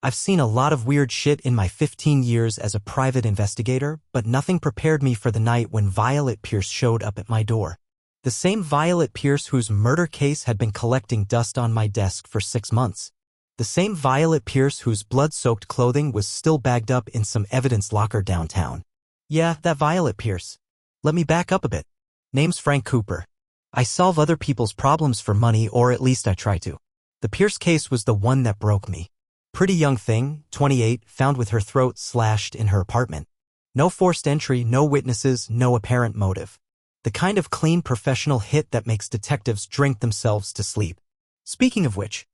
I've seen a lot of weird shit in my 15 years as a private investigator, but nothing prepared me for the night when Violet Pierce showed up at my door. The same Violet Pierce whose murder case had been collecting dust on my desk for 6 months. The same Violet Pierce whose blood-soaked clothing was still bagged up in some evidence locker downtown. Yeah, that Violet Pierce. Let me back up a bit. Name's Frank Cooper. I solve other people's problems for money, or at least I try to. The Pierce case was the one that broke me. Pretty young thing, 28, found with her throat slashed in her apartment. No forced entry, no witnesses, no apparent motive. The kind of clean professional hit that makes detectives drink themselves to sleep. Speaking of which,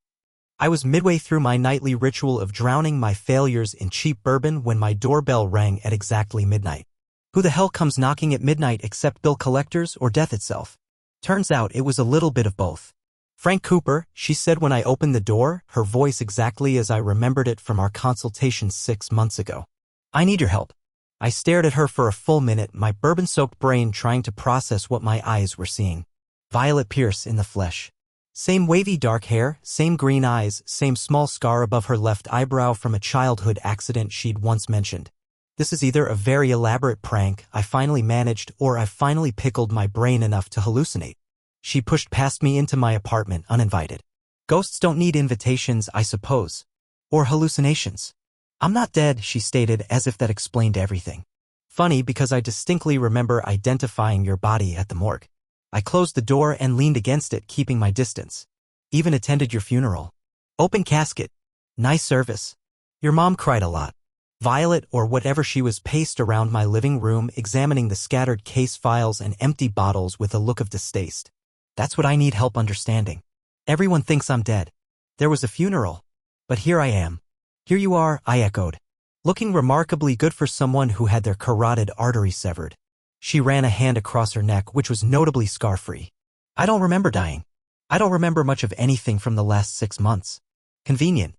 I was midway through my nightly ritual of drowning my failures in cheap bourbon when my doorbell rang at exactly midnight. Who the hell comes knocking at midnight except bill collectors or death itself? Turns out it was a little bit of both. Frank Cooper, she said when I opened the door, her voice exactly as I remembered it from our consultation 6 months ago. I need your help. I stared at her for a full minute, my bourbon-soaked brain trying to process what my eyes were seeing. Violet Pierce in the flesh. Same wavy dark hair, same green eyes, same small scar above her left eyebrow from a childhood accident she'd once mentioned. This is either a very elaborate prank I finally managed, or I've finally pickled my brain enough to hallucinate. She pushed past me into my apartment uninvited. Ghosts don't need invitations, I suppose. Or hallucinations. I'm not dead, she stated, as if that explained everything. Funny, because I distinctly remember identifying your body at the morgue. I closed the door and leaned against it, keeping my distance. Even attended your funeral. Open casket. Nice service. Your mom cried a lot. Violet, or whatever she was, paced around my living room, examining the scattered case files and empty bottles with a look of distaste. That's what I need help understanding. Everyone thinks I'm dead. There was a funeral. But here I am. Here you are, I echoed. Looking remarkably good for someone who had their carotid artery severed. She ran a hand across her neck, which was notably scar-free. I don't remember dying. I don't remember much of anything from the last 6 months. Convenient.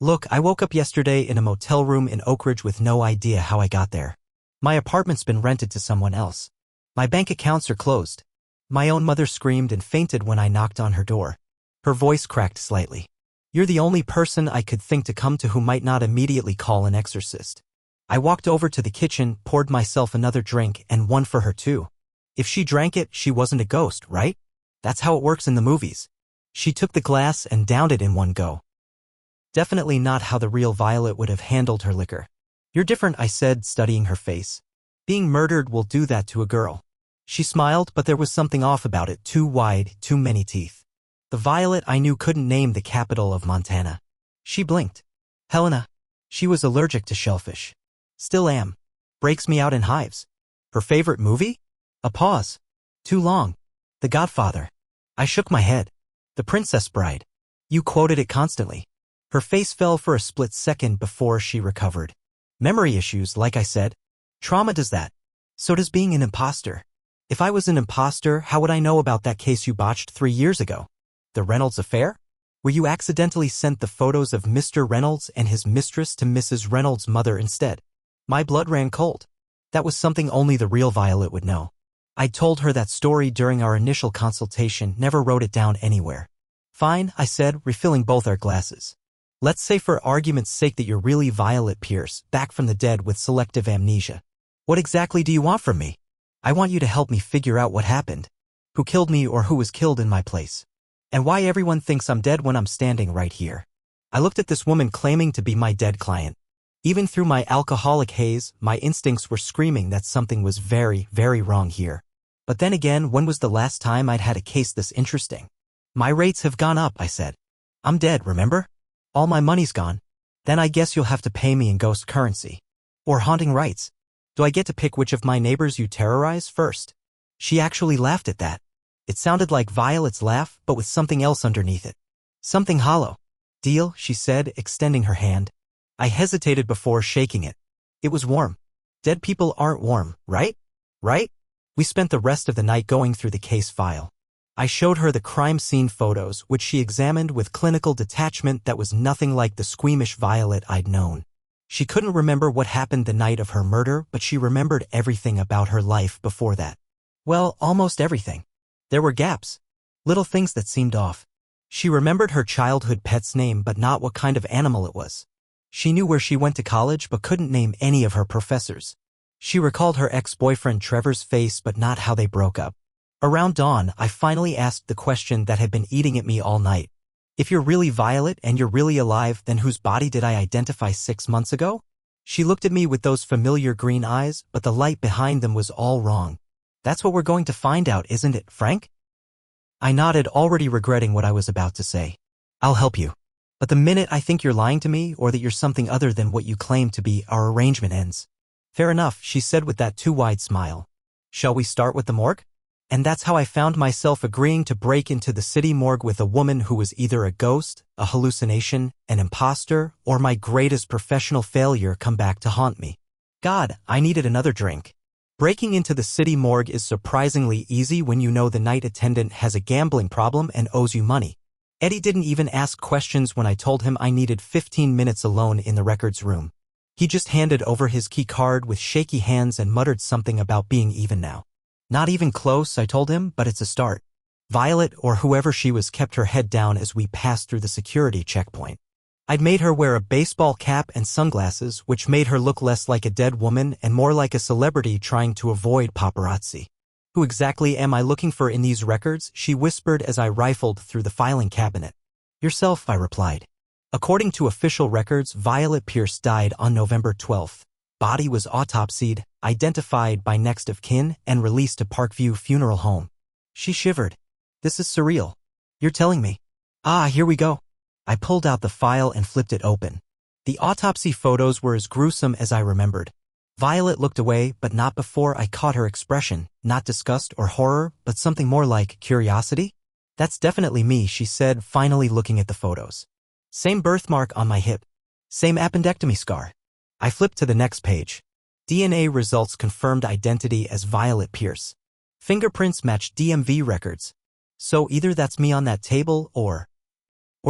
Look, I woke up yesterday in a motel room in Oak Ridge with no idea how I got there. My apartment's been rented to someone else. My bank accounts are closed. My own mother screamed and fainted when I knocked on her door. Her voice cracked slightly. You're the only person I could think to come to who might not immediately call an exorcist. I walked over to the kitchen, poured myself another drink, and one for her too. If she drank it, she wasn't a ghost, right? That's how it works in the movies. She took the glass and downed it in one go. Definitely not how the real Violet would have handled her liquor. You're different, I said, studying her face. Being murdered will do that to a girl. She smiled, but there was something off about it, too wide, too many teeth. The Violet I knew couldn't name the capital of Montana. She blinked. Helena. She was allergic to shellfish. Still am. Breaks me out in hives. Her favorite movie? A pause. Too long. The Godfather. I shook my head. The Princess Bride. You quoted it constantly. Her face fell for a split second before she recovered. Memory issues, like I said. Trauma does that. So does being an imposter. If I was an imposter, how would I know about that case you botched 3 years ago? The Reynolds affair? Where you accidentally sent the photos of Mr. Reynolds and his mistress to Mrs. Reynolds' mother instead. My blood ran cold. That was something only the real Violet would know. I told her that story during our initial consultation, never wrote it down anywhere. Fine, I said, refilling both our glasses. Let's say for argument's sake that you're really Violet Pierce, back from the dead with selective amnesia. What exactly do you want from me? I want you to help me figure out what happened. Who killed me or who was killed in my place. And why everyone thinks I'm dead when I'm standing right here. I looked at this woman claiming to be my dead client. Even through my alcoholic haze, my instincts were screaming that something was very, very wrong here. But then again, when was the last time I'd had a case this interesting? My rates have gone up, I said. I'm dead, remember? All my money's gone. Then I guess you'll have to pay me in ghost currency. Or haunting rights. Do I get to pick which of my neighbors you terrorize first? She actually laughed at that. It sounded like Violet's laugh, but with something else underneath it. Something hollow. Deal, she said, extending her hand. I hesitated before shaking it. It was warm. Dead people aren't warm, right? Right? We spent the rest of the night going through the case file. I showed her the crime scene photos, which she examined with clinical detachment that was nothing like the squeamish Violet I'd known. She couldn't remember what happened the night of her murder, but she remembered everything about her life before that. Well, almost everything. There were gaps. Little things that seemed off. She remembered her childhood pet's name but not what kind of animal it was. She knew where she went to college but couldn't name any of her professors. She recalled her ex-boyfriend Trevor's face but not how they broke up. Around dawn, I finally asked the question that had been eating at me all night. If you're really Violet and you're really alive, then whose body did I identify 6 months ago? She looked at me with those familiar green eyes, but the light behind them was all wrong. That's what we're going to find out, isn't it, Frank? I nodded, already regretting what I was about to say. I'll help you. But the minute I think you're lying to me or that you're something other than what you claim to be, our arrangement ends. Fair enough, she said with that too wide smile. Shall we start with the morgue? And that's how I found myself agreeing to break into the city morgue with a woman who was either a ghost, a hallucination, an imposter, or my greatest professional failure come back to haunt me. God, I needed another drink. Breaking into the city morgue is surprisingly easy when you know the night attendant has a gambling problem and owes you money. Eddie didn't even ask questions when I told him I needed 15 minutes alone in the records room. He just handed over his key card with shaky hands and muttered something about being even now. Not even close, I told him, but it's a start. Violet, or whoever she was, kept her head down as we passed through the security checkpoint. I'd made her wear a baseball cap and sunglasses, which made her look less like a dead woman and more like a celebrity trying to avoid paparazzi. Who exactly am I looking for in these records? She whispered as I rifled through the filing cabinet. Yourself, I replied. According to official records, Violet Pierce died on November 12th. Body was autopsied, identified by next of kin, and released to Parkview Funeral Home. She shivered. This is surreal. You're telling me? Ah, here we go. I pulled out the file and flipped it open. The autopsy photos were as gruesome as I remembered. Violet looked away, but not before I caught her expression, not disgust or horror, but something more like curiosity. That's definitely me, she said, finally looking at the photos. Same birthmark on my hip. Same appendectomy scar. I flipped to the next page. DNA results confirmed identity as Violet Pierce. Fingerprints matched DMV records. So either that's me on that table or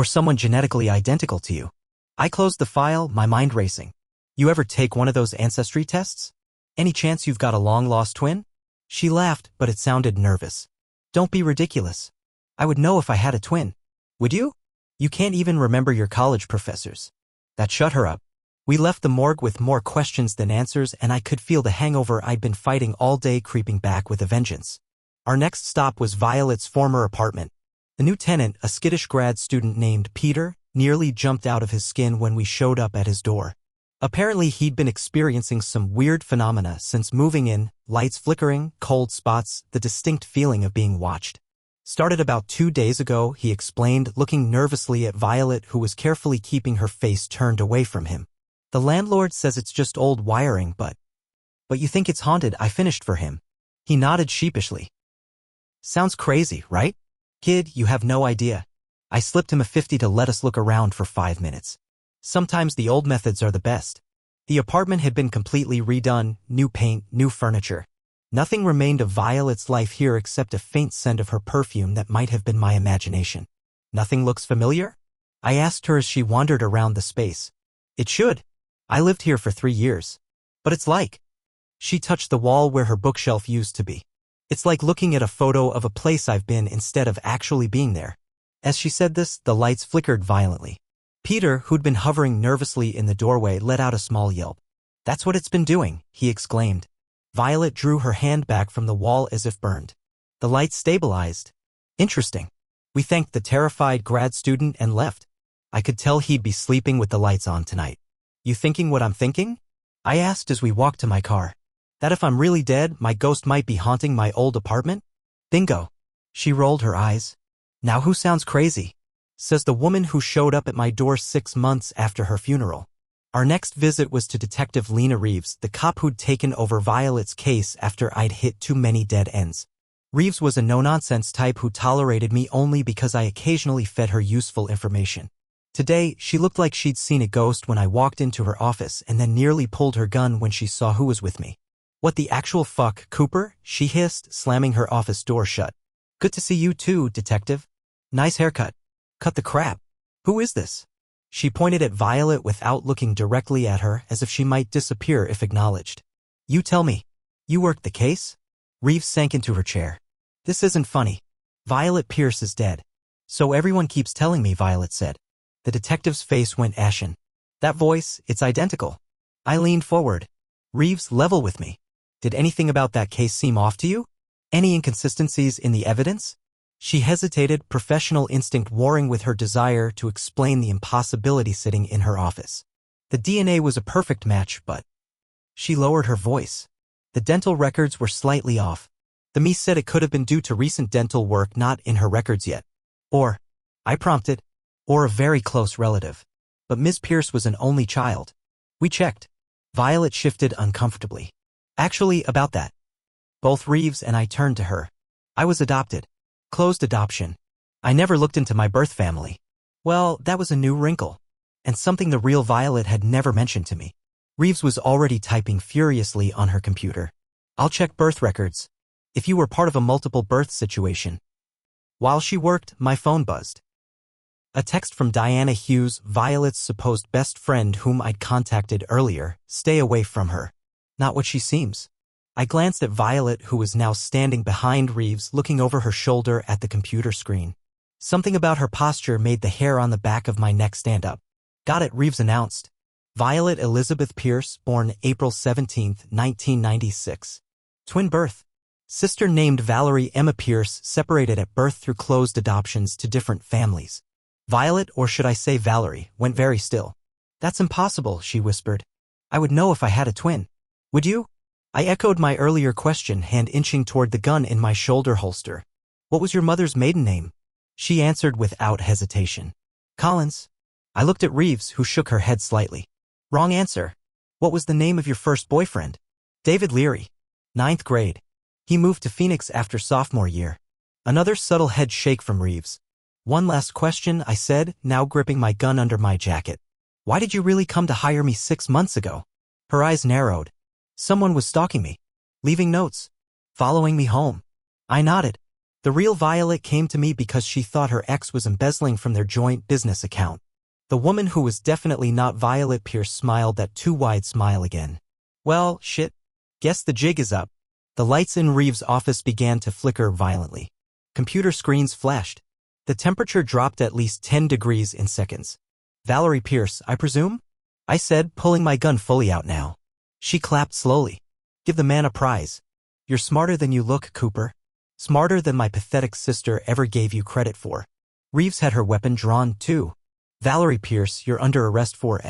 someone genetically identical to you. I closed the file, my mind racing. You ever take one of those ancestry tests? Any chance you've got a long-lost twin? She laughed, but it sounded nervous. Don't be ridiculous. I would know if I had a twin. Would you? You can't even remember your college professors. That shut her up. We left the morgue with more questions than answers, and I could feel the hangover I'd been fighting all day creeping back with a vengeance. Our next stop was Violet's former apartment. The new tenant, a skittish grad student named Peter, nearly jumped out of his skin when we showed up at his door. Apparently he'd been experiencing some weird phenomena since moving in, lights flickering, cold spots, the distinct feeling of being watched. Started about 2 days ago, he explained, looking nervously at Violet, who was carefully keeping her face turned away from him. The landlord says it's just old wiring, but you think it's haunted, I finished for him. He nodded sheepishly. Sounds crazy, right? Kid, you have no idea. I slipped him a 50 to let us look around for 5 minutes. Sometimes the old methods are the best. The apartment had been completely redone, new paint, new furniture. Nothing remained of Violet's life here except a faint scent of her perfume that might have been my imagination. Nothing looks familiar? I asked her as she wandered around the space. It should. I lived here for 3 years. But it's like. She touched the wall where her bookshelf used to be. It's like looking at a photo of a place I've been instead of actually being there. As she said this, the lights flickered violently. Peter, who'd been hovering nervously in the doorway, let out a small yelp. That's what it's been doing, he exclaimed. Violet drew her hand back from the wall as if burned. The lights stabilized. Interesting. We thanked the terrified grad student and left. I could tell he'd be sleeping with the lights on tonight. You thinking what I'm thinking? I asked as we walked to my car. That if I'm really dead, my ghost might be haunting my old apartment? Bingo. She rolled her eyes. Now who sounds crazy? Says the woman who showed up at my door 6 months after her funeral. Our next visit was to Detective Lena Reeves, the cop who'd taken over Violet's case after I'd hit too many dead ends. Reeves was a no-nonsense type who tolerated me only because I occasionally fed her useful information. Today, she looked like she'd seen a ghost when I walked into her office and then nearly pulled her gun when she saw who was with me. What the actual fuck, Cooper? She hissed, slamming her office door shut. Good to see you too, detective. Nice haircut. Cut the crap. Who is this? She pointed at Violet without looking directly at her, as if she might disappear if acknowledged. You tell me. You worked the case? Reeves sank into her chair. This isn't funny. Violet Pierce is dead. So everyone keeps telling me, Violet said. The detective's face went ashen. That voice, it's identical. I leaned forward. Reeves, level with me. Did anything about that case seem off to you? Any inconsistencies in the evidence? She hesitated, professional instinct warring with her desire to explain the impossibility sitting in her office. The DNA was a perfect match, but... She lowered her voice. The dental records were slightly off. The me said it could have been due to recent dental work not in her records yet. Or, I prompted, or a very close relative. But Ms. Pierce was an only child. We checked. Violet shifted uncomfortably. Actually, about that. Both Reeves and I turned to her. I was adopted. Closed adoption. I never looked into my birth family. Well, that was a new wrinkle. And something the real Violet had never mentioned to me. Reeves was already typing furiously on her computer. I'll check birth records. If you were part of a multiple birth situation. While she worked, my phone buzzed. A text from Diana Hughes, Violet's supposed best friend whom I'd contacted earlier. Stay away from her. Not what she seems. I glanced at Violet, who was now standing behind Reeves, looking over her shoulder at the computer screen. Something about her posture made the hair on the back of my neck stand up. Got it, Reeves announced. Violet Elizabeth Pierce, born April 17, 1996. Twin birth. Sister named Valerie Emma Pierce, separated at birth through closed adoptions to different families. Violet, or should I say Valerie, went very still. That's impossible, she whispered. I would know if I had a twin. Would you? I echoed my earlier question, hand inching toward the gun in my shoulder holster. What was your mother's maiden name? She answered without hesitation. Collins. I looked at Reeves, who shook her head slightly. Wrong answer. What was the name of your first boyfriend? David Leary. 9th grade. He moved to Phoenix after sophomore year. Another subtle head shake from Reeves. One last question, I said, now gripping my gun under my jacket. Why did you really come to hire me 6 months ago? Her eyes narrowed. Someone was stalking me. Leaving notes. Following me home. I nodded. The real Violet came to me because she thought her ex was embezzling from their joint business account. The woman who was definitely not Violet Pierce smiled that too wide smile again. Well, shit. Guess the jig is up. The lights in Reeves' office began to flicker violently. Computer screens flashed. The temperature dropped at least 10 degrees in seconds. Valerie Pierce, I presume? I said, pulling my gun fully out now. She clapped slowly. Give the man a prize. You're smarter than you look, Cooper. Smarter than my pathetic sister ever gave you credit for. Reeves had her weapon drawn, too. Valerie Pierce, you're under arrest for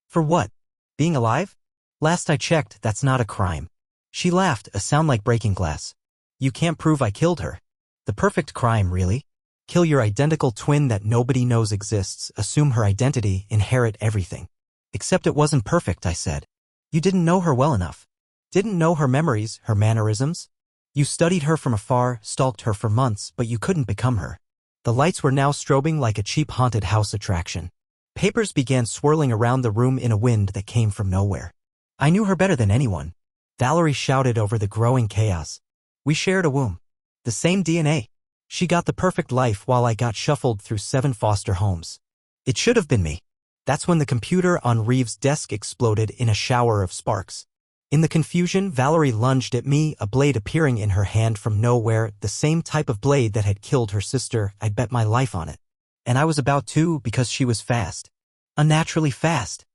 For what? Being alive? Last I checked, that's not a crime. She laughed, a sound like breaking glass. You can't prove I killed her. The perfect crime, really? Kill your identical twin that nobody knows exists, assume her identity, inherit everything. Except it wasn't perfect, I said. You didn't know her well enough. Didn't know her memories, her mannerisms. You studied her from afar, stalked her for months, but you couldn't become her. The lights were now strobing like a cheap haunted house attraction. Papers began swirling around the room in a wind that came from nowhere. I knew her better than anyone. Valerie shouted over the growing chaos. We shared a womb. The same DNA. She got the perfect life while I got shuffled through 7 foster homes. It should have been me. That's when the computer on Reeves' desk exploded in a shower of sparks. In the confusion, Valerie lunged at me, a blade appearing in her hand from nowhere, the same type of blade that had killed her sister. I'd bet my life on it. And I was about to because she was fast. Unnaturally fast.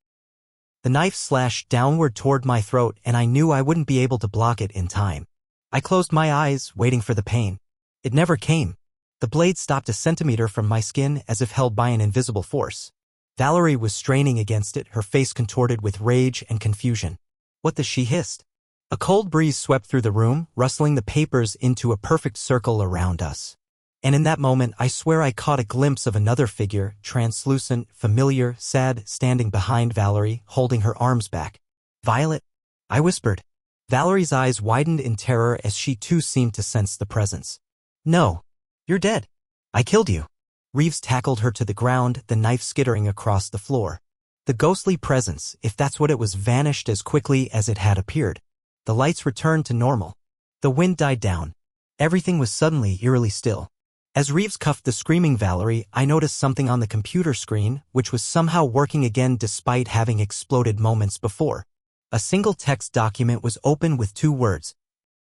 The knife slashed downward toward my throat, and I knew I wouldn't be able to block it in time. I closed my eyes, waiting for the pain. It never came. The blade stopped a centimeter from my skin as if held by an invisible force. Valerie was straining against it, her face contorted with rage and confusion. What the she hissed. A cold breeze swept through the room, rustling the papers into a perfect circle around us. And in that moment, I swear I caught a glimpse of another figure, translucent, familiar, sad, standing behind Valerie, holding her arms back. Violet? I whispered. Valerie's eyes widened in terror as she too seemed to sense the presence. No. You're dead. I killed you. Reeves tackled her to the ground, the knife skittering across the floor. The ghostly presence, if that's what it was, vanished as quickly as it had appeared. The lights returned to normal. The wind died down. Everything was suddenly eerily still. As Reeves cuffed the screaming Valerie, I noticed something on the computer screen, which was somehow working again despite having exploded moments before. A single text document was open with 2 words.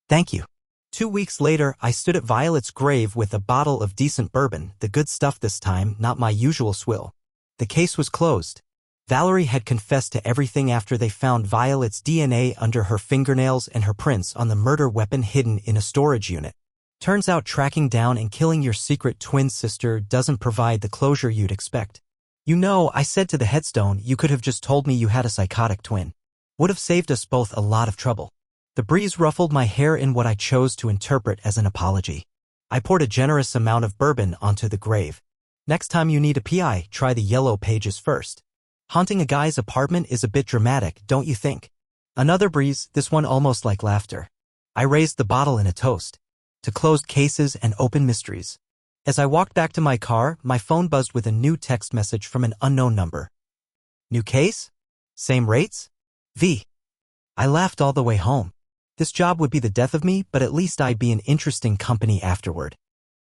Thank you. 2 weeks later, I stood at Violet's grave with a bottle of decent bourbon, the good stuff this time, not my usual swill. The case was closed. Valerie had confessed to everything after they found Violet's DNA under her fingernails and her prints on the murder weapon hidden in a storage unit. Turns out tracking down and killing your secret twin sister doesn't provide the closure you'd expect. You know, I said to the headstone, you could have just told me you had a psychotic twin. Would have saved us both a lot of trouble. The breeze ruffled my hair in what I chose to interpret as an apology. I poured a generous amount of bourbon onto the grave. Next time you need a PI, try the yellow pages first. Haunting a guy's apartment is a bit dramatic, don't you think? Another breeze, this one almost like laughter. I raised the bottle in a toast to closed cases and open mysteries. As I walked back to my car, my phone buzzed with a new text message from an unknown number. New case? Same rates? V. I laughed all the way home. This job would be the death of me, but at least I'd be in interesting company afterward.